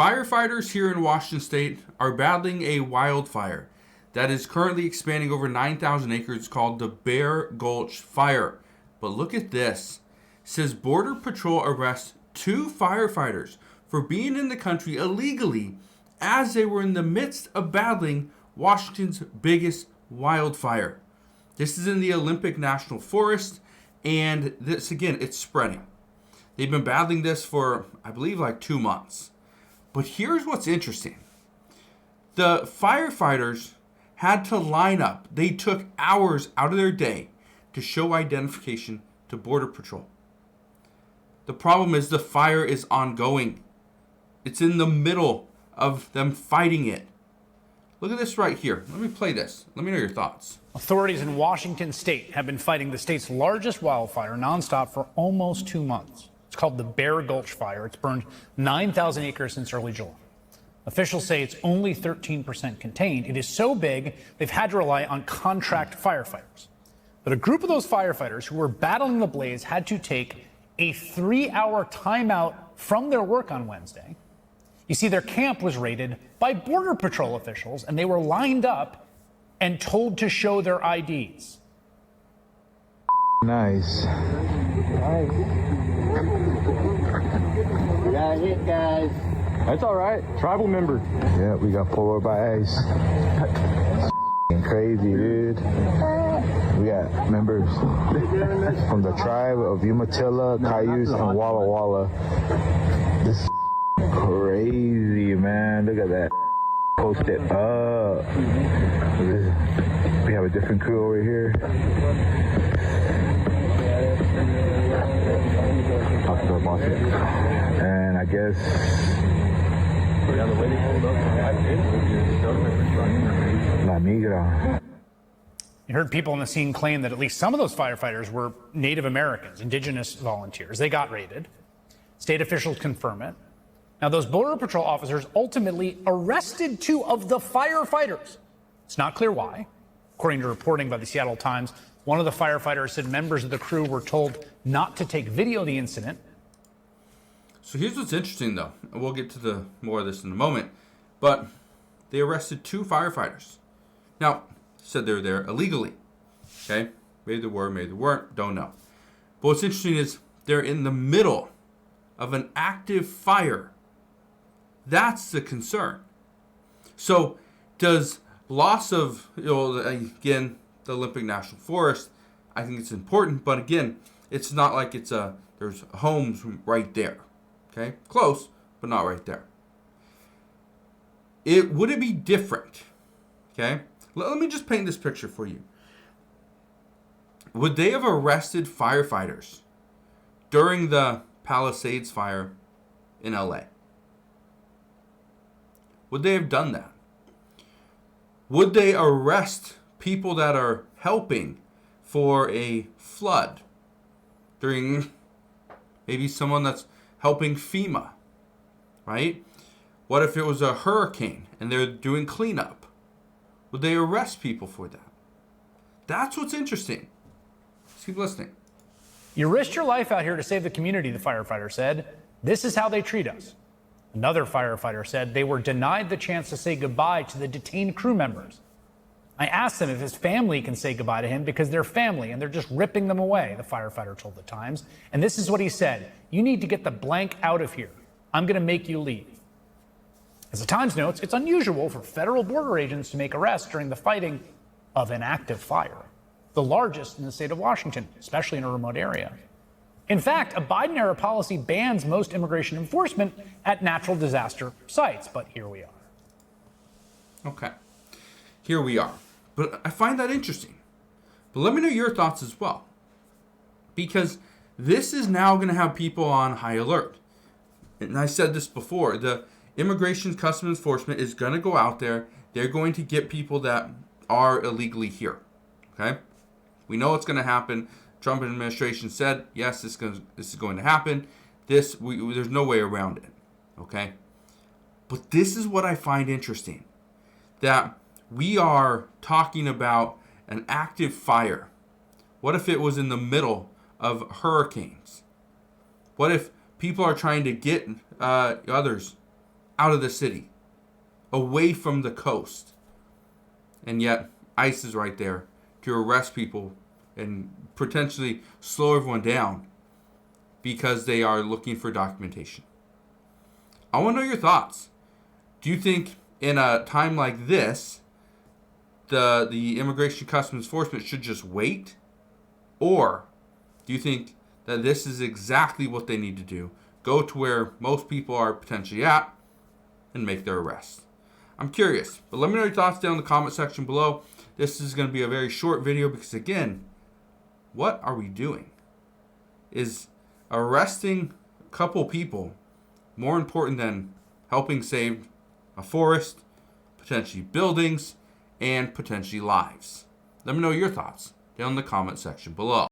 Firefighters here in Washington State are battling a wildfire that is currently expanding over 9,000 acres called the Bear Gulch Fire. But look at this. It says Border Patrol arrests 2 firefighters for being in the country illegally as they were in the midst of battling Washington's biggest wildfire. This is in the Olympic National Forest, and this, again, it's spreading. They've been battling this for, I believe, like 2 months. But here's what's interesting. The firefighters had to line up. They took hours out of their day to show identification to Border Patrol. The problem is the fire is ongoing. It's in the middle of them fighting it. Look at this right here. Let me play this. Let me know your thoughts. Authorities in Washington state have been fighting the state's largest wildfire nonstop for almost 2 months. It's called the Bear Gulch Fire. It's burned 9,000 acres since early July. Officials say it's only 13% contained. It is so big, they've had to rely on contract firefighters. But a group of those firefighters who were battling the blaze had to take a 3-hour timeout from their work on Wednesday. You see, their camp was raided by Border Patrol officials, and they were lined up and told to show their IDs. Nice. We got hit, guys. That's all right. Tribal member. Yeah, we got pulled over by ICE. Crazy, dude. We got members from the tribe of Umatilla, Cayuse, and Walla Walla. This is crazy, man. Look at that. Post it up. We have a different crew over here. Talk to our bosses. And I guess La Migra. You heard people on the scene claim that at least some of those firefighters were Native Americans, Indigenous volunteers. They got raided. State officials confirm it. Now, those Border Patrol officers ultimately arrested 2 of the firefighters. It's not clear why. According to reporting by the Seattle Times, one of the firefighters said members of the crew were told not to take video of the incident. So here's what's interesting, though. And we'll get to more of this in a moment. But they arrested 2 firefighters. Now, said they were there illegally. Okay? Maybe they were, maybe they weren't. Don't know. But what's interesting is they're in the middle of an active fire. That's the concern. So does loss of, again, the Olympic National Forest, I think it's important. But again, it's not like there's homes right there. Okay? Close, but not right there. Would it be different? Okay? Let me just paint this picture for you. Would they have arrested firefighters during the Palisades fire in LA? Would they have done that? Would they arrest people that are helping for a flood during maybe someone that's helping FEMA, right? What if it was a hurricane and they're doing cleanup? Would they arrest people for that? That's what's interesting. Let's keep listening. You risked your life out here to save the community, the firefighter said. This is how they treat us. Another firefighter said they were denied the chance to say goodbye to the detained crew members. I asked him if his family can say goodbye to him because they're family and they're just ripping them away, the firefighter told the Times. And this is what he said: "You need to get the blank out of here. I'm going to make you leave." As the Times notes, it's unusual for federal border agents to make arrests during the fighting of an active fire, the largest in the state of Washington, especially in a remote area. In fact, a Biden-era policy bans most immigration enforcement at natural disaster sites, but here we are. Okay, here we are. But I find that interesting. But let me know your thoughts as well. Because this is now going to have people on high alert. And I said this before, the Immigration Customs Enforcement is going to go out there. They're going to get people that are illegally here. Okay? We know it's going to happen. Trump administration said, yes, this is going to happen. There's no way around it. Okay? But this is what I find interesting. That we are talking about an active fire. What if it was in the middle of hurricanes? What if people are trying to get others out of the city, away from the coast. And yet, ICE is right there to arrest people and potentially slow everyone down because they are looking for documentation. I want to know your thoughts. Do you think in a time like this, the Immigration Customs Enforcement should just wait? Or do you think that this is exactly what they need to do? Go to where most people are potentially at and make their arrest. I'm curious, but let me know your thoughts down in the comment section below. This is going to be a very short video because, again, what are we doing? Is arresting a couple people more important than helping save a forest, potentially buildings, and potentially lives? Let me know your thoughts down in the comment section below.